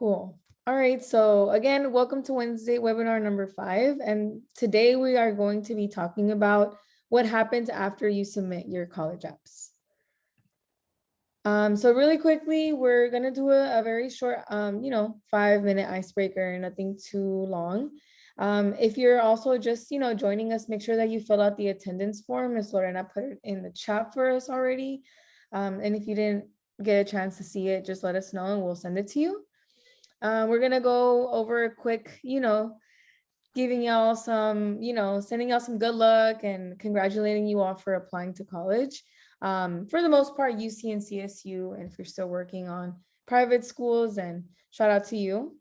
Cool. All right. So again, welcome to Wednesday webinar number 5. And today we are going to be talking about what happens after you submit your college apps. So really quickly, we're going to do a very short, 5-minute icebreaker, nothing too long. If you're also just, joining us, make sure that you fill out the attendance form, as Lorena put it in the chat for us already. And if you didn't get a chance to see it, just let us know and we'll send it to you. We're going to go over a quick, giving y'all some, sending y'all some good luck and congratulating you all for applying to college. For the most part, UC and CSU, and if you're still working on private schools, and shout out to you.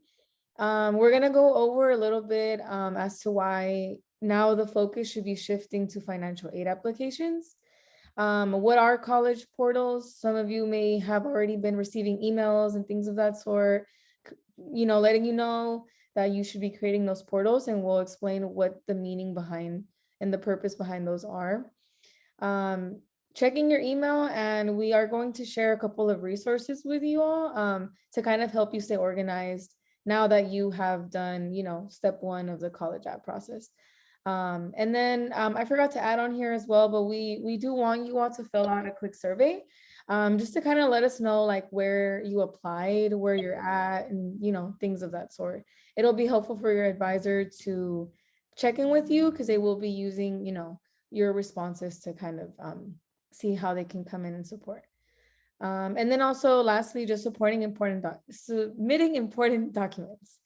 We're going to go over a little bit as to why now the focus should be shifting to financial aid applications. What are college portals? Some of you may have already been receiving emails and things of that sort, letting you know that you should be creating those portals, and we'll explain what the meaning behind and the purpose behind those are. Checking your email, and we are going to share a couple of resources with you all to kind of help you stay organized now that you have done, step 1 of the college app process. And then I forgot to add on here as well, but we do want you all to fill out a quick survey just to kind of let us know like where you applied, where you're at, and things of that sort. It'll be helpful for your advisor to check in with you because they will be using your responses to kind of see how they can come in and support. And then also lastly, just submitting important documents.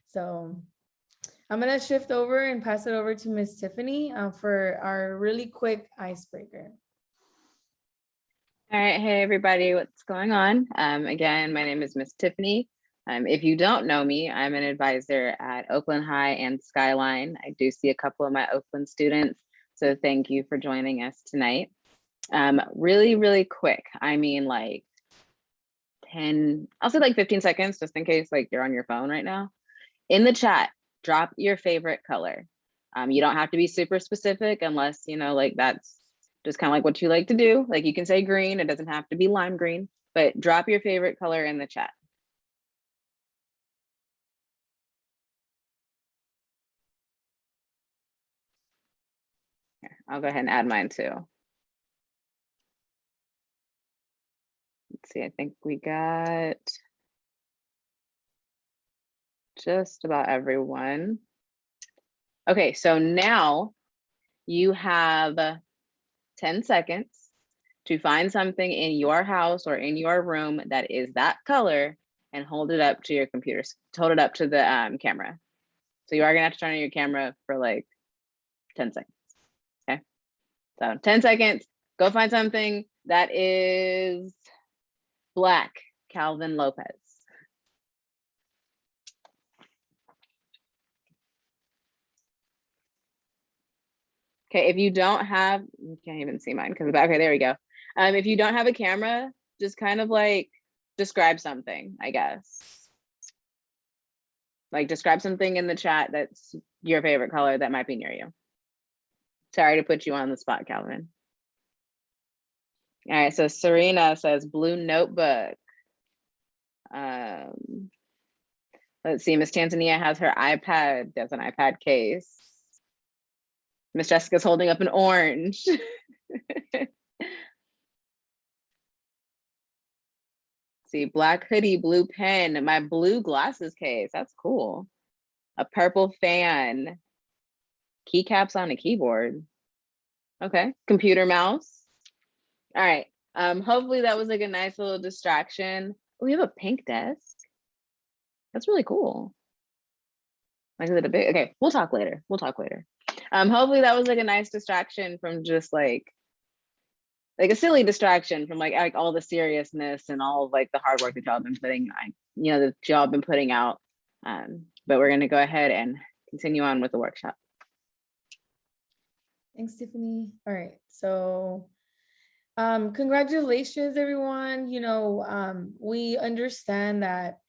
So I'm going to shift over and pass it over to Miss Tiffany for our really quick icebreaker. All right. Hey, everybody. What's going on? Again, my name is Miss Tiffany. If you don't know me, I'm an advisor at Oakland High and Skyline. I do see a couple of my Oakland students, so thank you for joining us tonight. Really, really quick. I mean, like 10, I'll say like 15 seconds, just in case like you're on your phone right now. In the chat, drop your favorite color. You don't have to be super specific unless, like that's just kind of like what you like to do. Like you can say green, it doesn't have to be lime green, but drop your favorite color in the chat. Here, I'll go ahead and add mine too. Let's see, I think we got just about everyone. Okay, so now you have 10 seconds to find something in your house or in your room that is that color and hold it up to your computer, hold it up to the camera. So you are gonna have to turn on your camera for like 10 seconds, okay? So 10 seconds, go find something that is black, Calvin Lopez. Okay, if you don't have, you can't even see mine because, okay, there we go. If you don't have a camera, just kind of like describe something, I guess. Like describe something in the chat that's your favorite color that might be near you. Sorry to put you on the spot, Calvin. All right, so Serena says blue notebook. Let's see, Miss Tanzania has her iPad, there's an iPad case. Miss Jessica's holding up an orange. See, black hoodie, blue pen, my blue glasses case. That's cool. A purple fan. Keycaps on a keyboard. Okay, computer mouse. All right. Hopefully that was like a nice little distraction. Oh, we have a pink desk. That's really cool. Like, is it a big? Okay, we'll talk later. We'll talk later. Hopefully that was like a nice distraction from just like a silly distraction from like all the seriousness and all of like the hard work that y'all have been putting, that y'all have been putting out. But we're gonna go ahead and continue on with the workshop. Thanks, Tiffany. All right, so congratulations, everyone. We understand that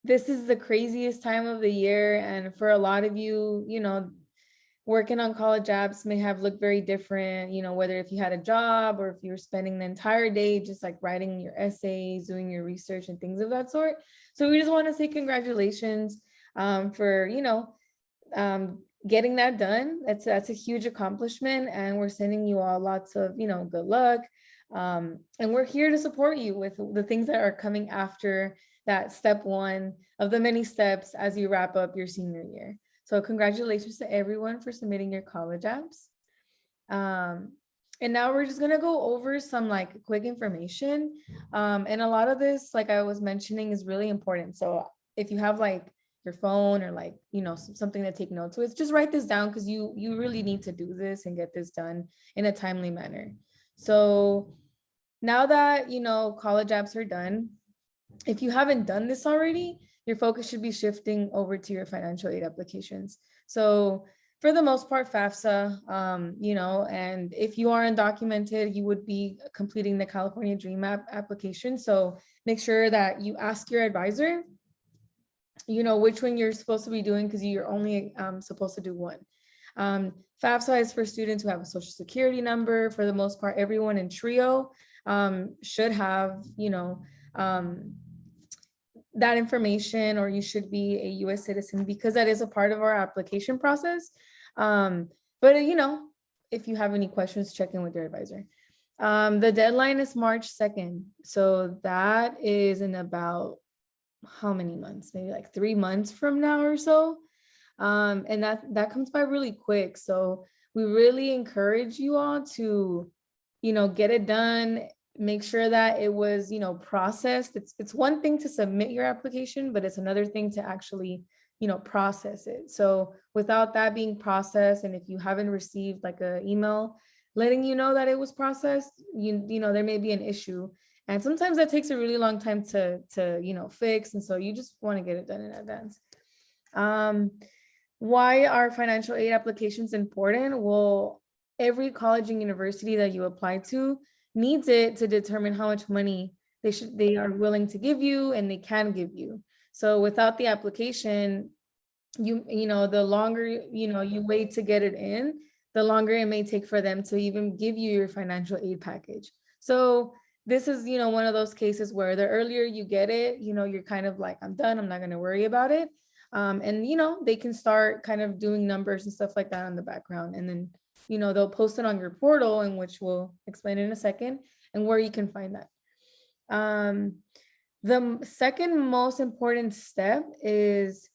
this is the craziest time of the year, and for a lot of you, working on college apps may have looked very different, you know, whether if you had a job or if you were spending the entire day just like writing your essays, doing your research and things of that sort. So we just want to say congratulations for, you know, getting that done. That's a huge accomplishment, and we're sending you all lots of, you know, good luck. And we're here to support you with the things that are coming after that step one of the many steps as you wrap up your senior year. So congratulations to everyone for submitting your college apps. And now we're just gonna go over some like quick information. And a lot of this, like I was mentioning, is really important. So if you have like your phone or like, you know, something to take notes with, just write this down because you really need to do this and get this done in a timely manner. So now that, you know, college apps are done, if you haven't done this already, your focus should be shifting over to your financial aid applications. So for the most part, FAFSA, you know, and if you are undocumented, you would be completing the California Dream App application. So make sure that you ask your advisor, you know, which one you're supposed to be doing because you're only supposed to do one. FAFSA is for students who have a social security number. For the most part, everyone in TRIO should have, you know, that information, or you should be a US citizen because that is a part of our application process. But you know, if you have any questions, check in with your advisor. The deadline is March 2nd. So that is in about how many months? Maybe like 3 months from now or so. And that comes by really quick. So we really encourage you all to, you know, get it done. Make sure that it was, you know, processed. It's one thing to submit your application, but it's another thing to actually, you know, process it. So without that being processed, and if you haven't received like an email letting you know that it was processed, you know, there may be an issue. And sometimes that takes a really long time to you know, fix. And so you just want to get it done in advance. Why are financial aid applications important? Well, every college and university that you apply to needs it to determine how much money they are willing to give you and they can give you. So without the application, you know, the longer, you know, you wait to get it in, the longer it may take for them to even give you your financial aid package. So this is, you know, one of those cases where the earlier you get it, you know, you're kind of like, I'm done, I'm not going to worry about it. And you know, they can start kind of doing numbers and stuff like that in the background, and then, you know, they'll post it on your portal, in which we'll explain in a second, and where you can find that. The second most important step is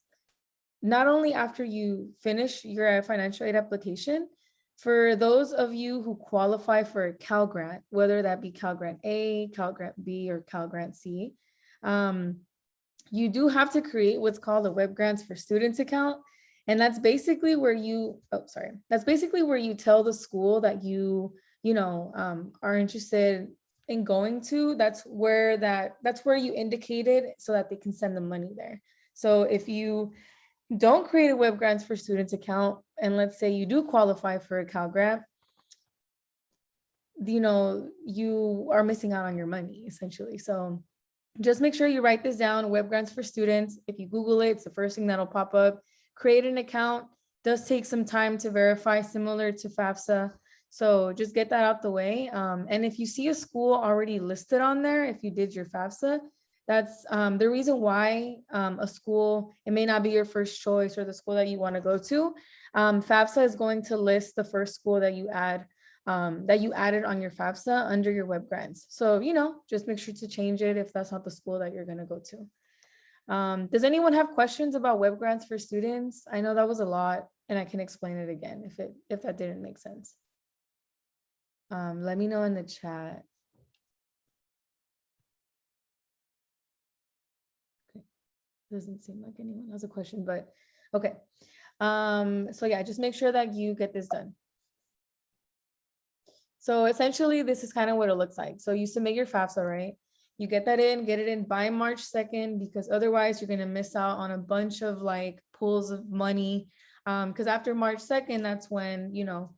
not only after you finish your financial aid application, for those of you who qualify for a Cal Grant, whether that be Cal Grant A, Cal Grant B, or Cal Grant C, you do have to create what's called a Web Grants for Students account. And that's basically where you, that's basically where you tell the school that you know, are interested in going to. That's where you indicate it so that they can send the money there. So if you don't create a Web Grants for Students account, and let's say you do qualify for a Cal Grant, you know, you are missing out on your money essentially. So just make sure you write this down, Web Grants for Students. If you Google it, it's the first thing that'll pop up. Create an account. Does take some time to verify, similar to FAFSA. So just get that out the way. And if you see a school already listed on there, if you did your FAFSA, that's the reason why a school, it may not be your first choice or the school that you want to go to. FAFSA is going to list the first school that you add, that you added on your FAFSA under your Web Grants. So, you know, just make sure to change it if that's not the school that you're going to go to. Does anyone have questions about Web Grants for Students? I know that was a lot, and I can explain it again if that didn't make sense. Let me know in the chat. Okay. Doesn't seem like anyone has a question, but okay. So yeah, just make sure that you get this done. So essentially, this is kind of what it looks like. So you submit your FAFSA, right? You get that in, get it in by March 2nd, because otherwise you're going to miss out on a bunch of like pools of money. Because after March 2nd, that's when, you know,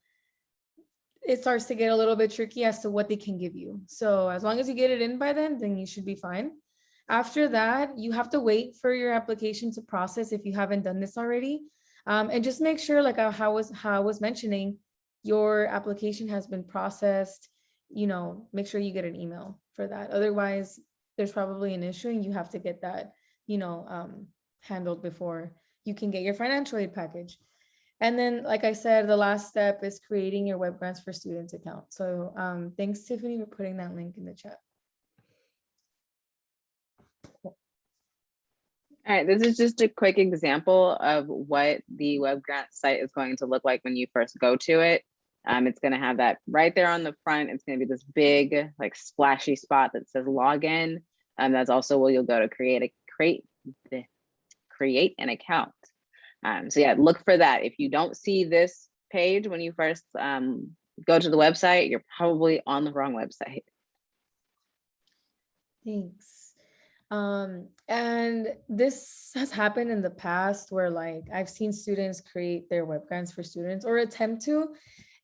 it starts to get a little bit tricky as to what they can give you. So as long as you get it in by then you should be fine. After that, you have to wait for your application to process if you haven't done this already. And just make sure, like how I was mentioning, your application has been processed. Make sure you get an email for that. Otherwise, there's probably an issue and you have to get that, handled before you can get your financial aid package. And then, like I said, the last step is creating your Web Grants for Students account. So thanks, Tiffany, for putting that link in the chat. All right, this is just a quick example of what the web grant site is going to look like when you first go to it. It's going to have that right there on the front. It's going to be this big, like splashy spot that says login. That's also where you'll go to create an account. So yeah, look for that. If you don't see this page when you first go to the website, you're probably on the wrong website. Thanks. And this has happened in the past where like I've seen students create their web grants for students or attempt to,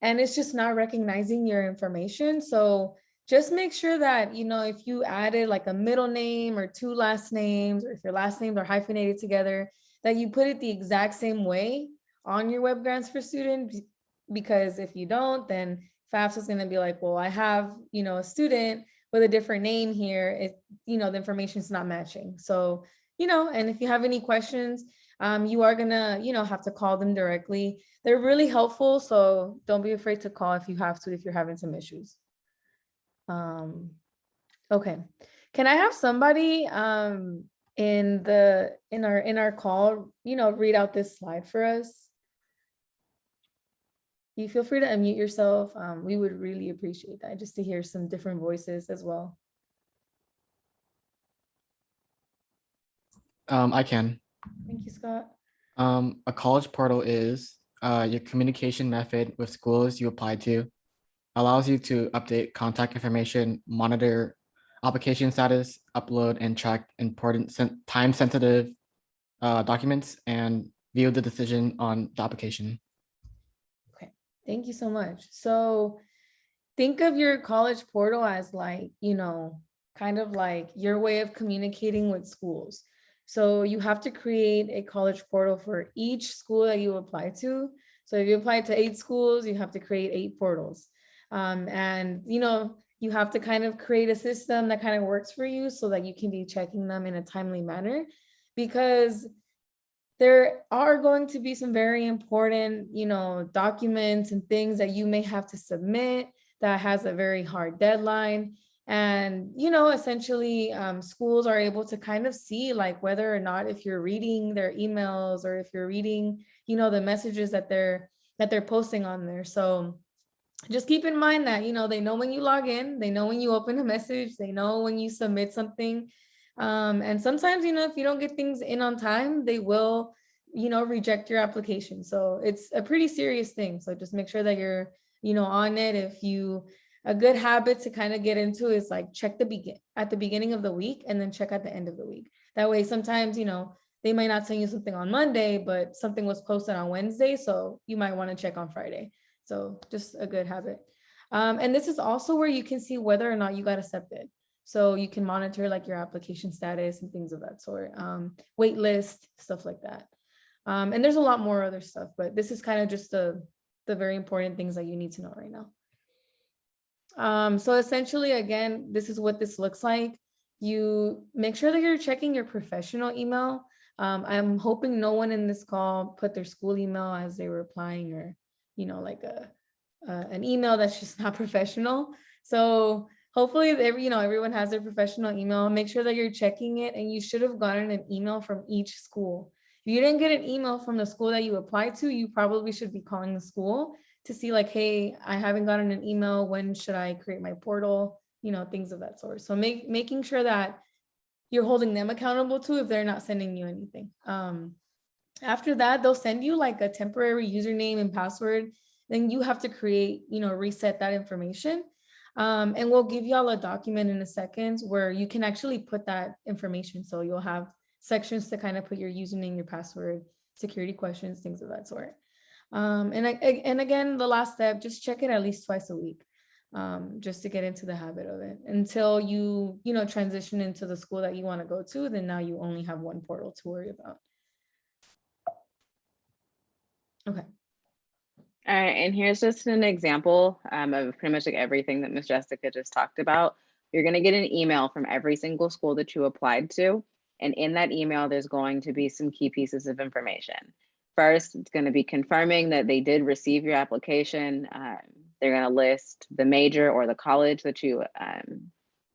and it's just not recognizing your information. So just make sure that, if you added like a middle name or two last names, or if your last names are hyphenated together, that you put it the exact same way on your web grants for students. Because if you don't, then FAFSA is going to be like, well, I have, a student with a different name here. The information is not matching. So, and if you have any questions, you are gonna, have to call them directly. They're really helpful. So don't be afraid to call if you have to, if you're having some issues. Okay. Can I have somebody in our call, read out this slide for us? You feel free to unmute yourself. We would really appreciate that, just to hear some different voices as well. I can. Thank you, Scott. A college portal is your communication method with schools you apply to, allows you to update contact information, monitor application status, upload and track important time-sensitive documents, and view the decision on the application. Okay, thank you so much. So think of your college portal as like, kind of like your way of communicating with schools. So you have to create a college portal for each school that you apply to. So if you apply to 8 schools, you have to create 8 portals. And, you have to kind of create a system that kind of works for you so that you can be checking them in a timely manner, because there are going to be some very important, documents and things that you may have to submit that has a very hard deadline. And, essentially schools are able to kind of see like whether or not, if you're reading their emails or if you're reading, the messages that they're posting on there. So just keep in mind that, they know when you log in, they know when you open a message, they know when you submit something. And sometimes, if you don't get things in on time, they will, reject your application. So it's a pretty serious thing. So just make sure that you're, on it. A good habit to kind of get into is like check at the beginning of the week and then check at the end of the week. That way, sometimes, they might not send you something on Monday, but something was posted on Wednesday. So you might want to check on Friday. So just a good habit. And this is also where you can see whether or not you got accepted. So you can monitor like your application status and things of that sort, wait list, stuff like that. And there's a lot more other stuff, but this is kind of just the very important things that you need to know right now. So essentially, again, this is what this looks like. You make sure that you're checking your professional email. I'm hoping no one in this call put their school email as they were applying, or like an email that's just not professional. So hopefully everyone has their professional email. Make sure that you're checking it, and you should have gotten an email from each school. If you didn't get an email from the school that you applied to, you probably should be calling the school to see like, hey, I haven't gotten an email. When should I create my portal? Things of that sort. So making sure that you're holding them accountable too if they're not sending you anything. After that, they'll send you like a temporary username and password. Then you have to create, reset that information. And we'll give y'all a document in a second where you can actually put that information. So you'll have sections to kind of put your username, your password, security questions, things of that sort. And again, the last step, just check it at least twice a week, just to get into the habit of it until you transition into the school that you want to go to. Then now you only have one portal to worry about. Okay. All right, and here's just an example of pretty much like everything that Miss Jessica just talked about. You're going to get an email from every single school that you applied to. And in that email, there's going to be some key pieces of information. First, it's going to be confirming that they did receive your application. They're going to list the major or the college that you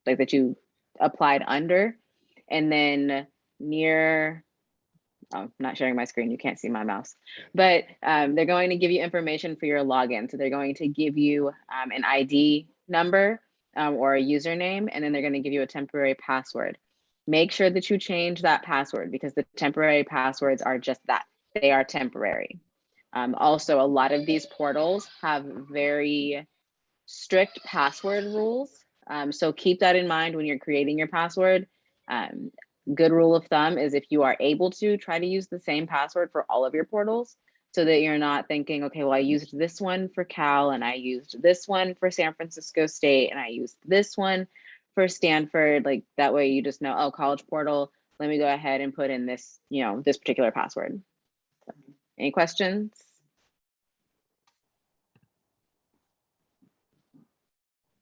that you applied under. And then near, I'm not sharing my screen, you can't see my mouse, but they're going to give you information for your login. So they're going to give you an ID number or a username, and then they're going to give you a temporary password. Make sure that you change that password because the temporary passwords are just that, they are temporary. Also, a lot of these portals have very strict password rules. So keep that in mind when you're creating your password. Good rule of thumb is if you are able to, try to use the same password for all of your portals so that you're not thinking, okay, well, I used this one for Cal and I used this one for San Francisco State and I used this one for Stanford. Like that way you just know, oh, college portal, let me go ahead and put in this, you know, this particular password. So, any questions?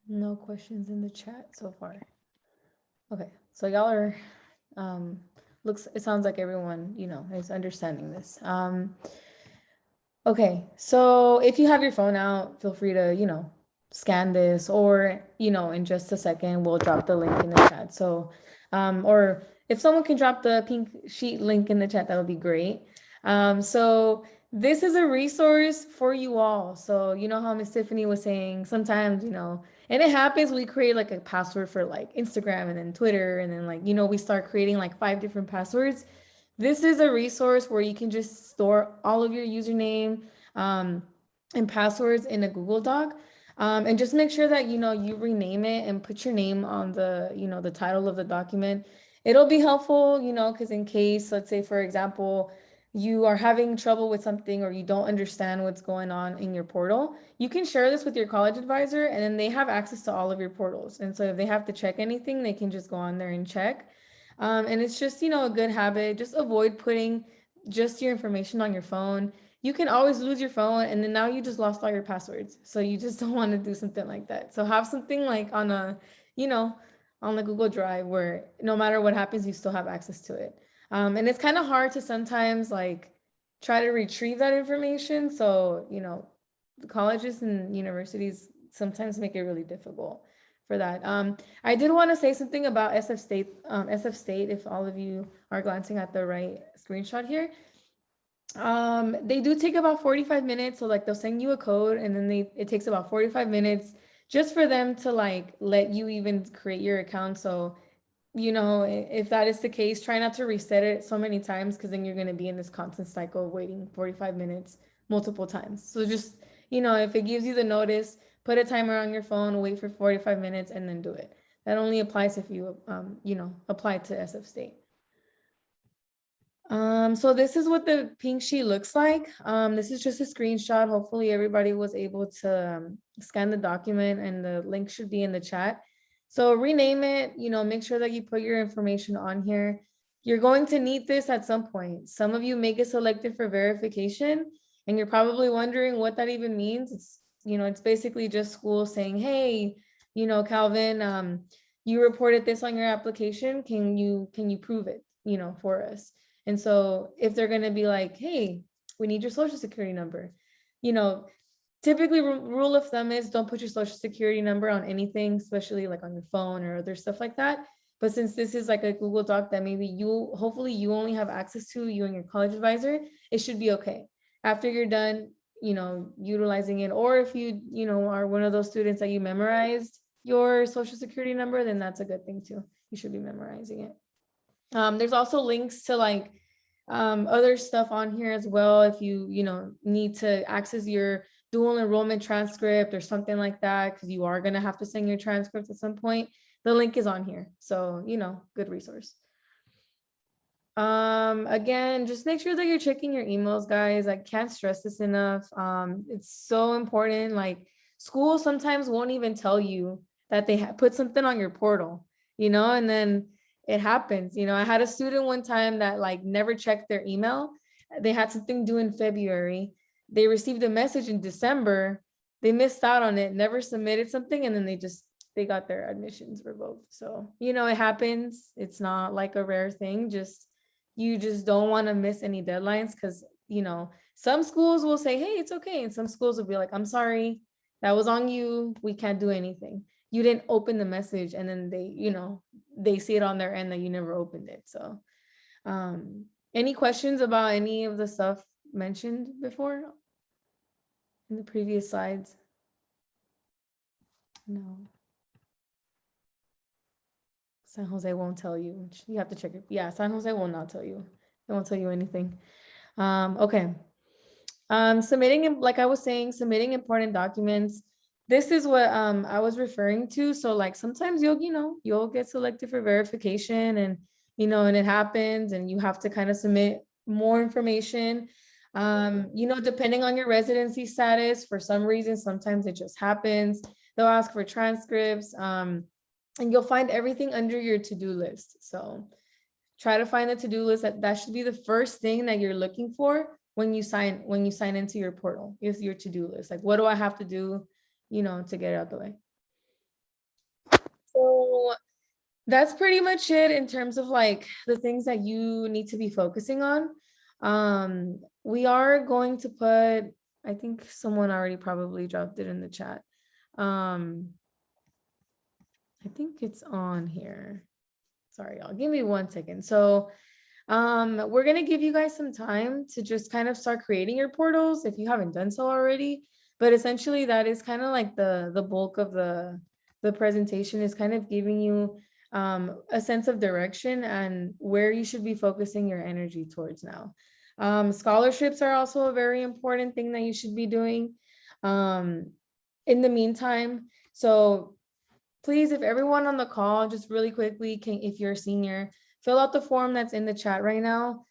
No questions in the chat so far. Okay, so y'all are, it sounds like everyone, you know, is understanding this. Okay, so if you have your phone out, feel free to, you know, scan this, or, you know, in just a second, we'll drop the link in the chat. So, or if someone can drop the pink sheet link in the chat, that would be great. So this is a resource for you all. So, you know how Miss Tiffany was saying, sometimes, you know, and it happens, we create like a password for like Instagram and then Twitter, and then like, you know, we start creating like 5 different passwords. This is a resource where you can just store all of your username and passwords in a Google Doc. And just make sure that, you know, you rename it and put your name on the, you know, the title of the document. It'll be helpful, you know, because in case, let's say, for example, you are having trouble with something or you don't understand what's going on in your portal, you can share this with your college advisor and then they have access to all of your portals. And so if they have to check anything, they can just go on there and check. And it's just, you know, a good habit. Just avoid putting just your information on your phone. You can always lose your phone and then now you just lost all your passwords. So you just don't want to do something like that. So have something like on a, you know, on the Google Drive where no matter what happens, you still have access to it. And it's kind of hard to sometimes like try to retrieve that information. So, you know, the colleges and universities sometimes make it really difficult for that. I did want to say something about SF State, if all of you are glancing at the right screenshot here. They do take about 45 minutes. So like they'll send you a code and then it takes about 45 minutes just for them to like let you even create your account. So, you know, if that is the case, try not to reset it so many times because then you're going to be in this constant cycle of waiting 45 minutes multiple times. So just, you know, if it gives you the notice, put a timer on your phone, wait for 45 minutes and then do it. That only applies if you, you know, apply to SF State. So this is what the pink sheet looks like. This is just a screenshot. Hopefully everybody was able to scan the document and the link should be in the chat. So rename it, you know, make sure that you put your information on here. You're going to need this at some point. Some of you may get selected for verification and you're probably wondering what that even means. It's, you know, it's basically just school saying, hey, you know, Calvin, you reported this on your application. Can you prove it, you know, for us? And so if they're going to be like, hey, we need your social security number, you know, typically rule of thumb is don't put your social security number on anything, especially like on your phone or other stuff like that. But since this is like a Google Doc that maybe hopefully you only have access to, you and your college advisor, it should be okay. After you're done, you know, utilizing it, or if you know, are one of those students that you memorized your social security number, then that's a good thing too. You should be memorizing it. There's also links to like other stuff on here as well. If you know, need to access your dual enrollment transcript or something like that, because you are going to have to send your transcript at some point, the link is on here. So, you know, good resource. Again, just make sure that you're checking your emails, guys. I can't stress this enough. It's so important. Like school sometimes won't even tell you that they put something on your portal, you know, and then it happens. You know, I had a student one time that like never checked their email. They had something due in February. they received a message in December, they missed out on it, never submitted something, and then they got their admissions revoked. So, you know, it happens. It's not like a rare thing. You just don't want to miss any deadlines because, you know, some schools will say, hey, it's okay. And some schools will be like, I'm sorry, that was on you. We can't do anything. You didn't open the message, and then they, you know, they see it on their end that you never opened it. So, any questions about any of the stuff mentioned before in the previous slides? No. San Jose won't tell you. You have to check it. Yeah, San Jose will not tell you. They won't tell you anything. Okay. Submitting, like I was saying, submitting important documents. This is what I was referring to. So like sometimes you'll get selected for verification, and and it happens, and you have to kind of submit more information. Depending on your residency status, for some reason, sometimes it just happens. They'll ask for transcripts, and you'll find everything under your to-do list. So try to find the to-do list. That should be the first thing that you're looking for when you sign into your portal, is your to-do list. Like, what do I have to do, to get it out the way? So that's pretty much it in terms of like the things that you need to be focusing on. We are going to put, I think someone already probably dropped it in the chat. I think it's on here. Sorry, y'all, give me 1 second. So we're gonna give you guys some time to just kind of start creating your portals if you haven't done so already. But essentially that is kind of like the bulk of the presentation, is kind of giving you a sense of direction and where you should be focusing your energy towards now. Scholarships are also a very important thing that you should be doing in the meantime. So please, if everyone on the call, just really quickly, if you're a senior, fill out the form that's in the chat right now.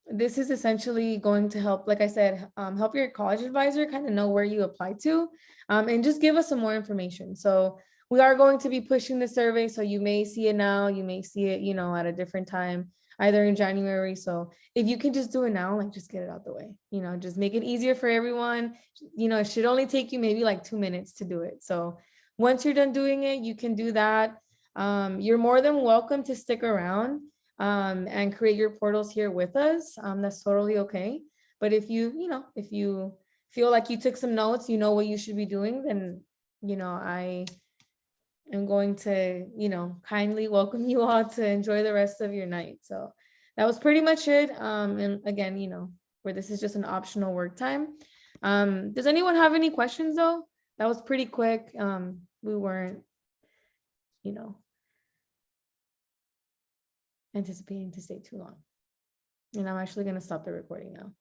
This is essentially going to help, like I said, help your college advisor kind of know where you apply to, and just give us some more information. So we are going to be pushing the survey. So you may see it now, you may see it, at a different time, either in January. So if you can just do it now, like just get it out the way, just make it easier for everyone. It should only take you maybe like 2 minutes to do it. So once you're done doing it, you can do that. You're more than welcome to stick around and create your portals here with us. That's totally okay. But if you feel like you took some notes, you know what you should be doing, then, I am going to, kindly welcome you all to enjoy the rest of your night. So that was pretty much it. And again, where this is just an optional work time. Does anyone have any questions though? That was pretty quick. We weren't, anticipating to stay too long. And I'm actually going to stop the recording now.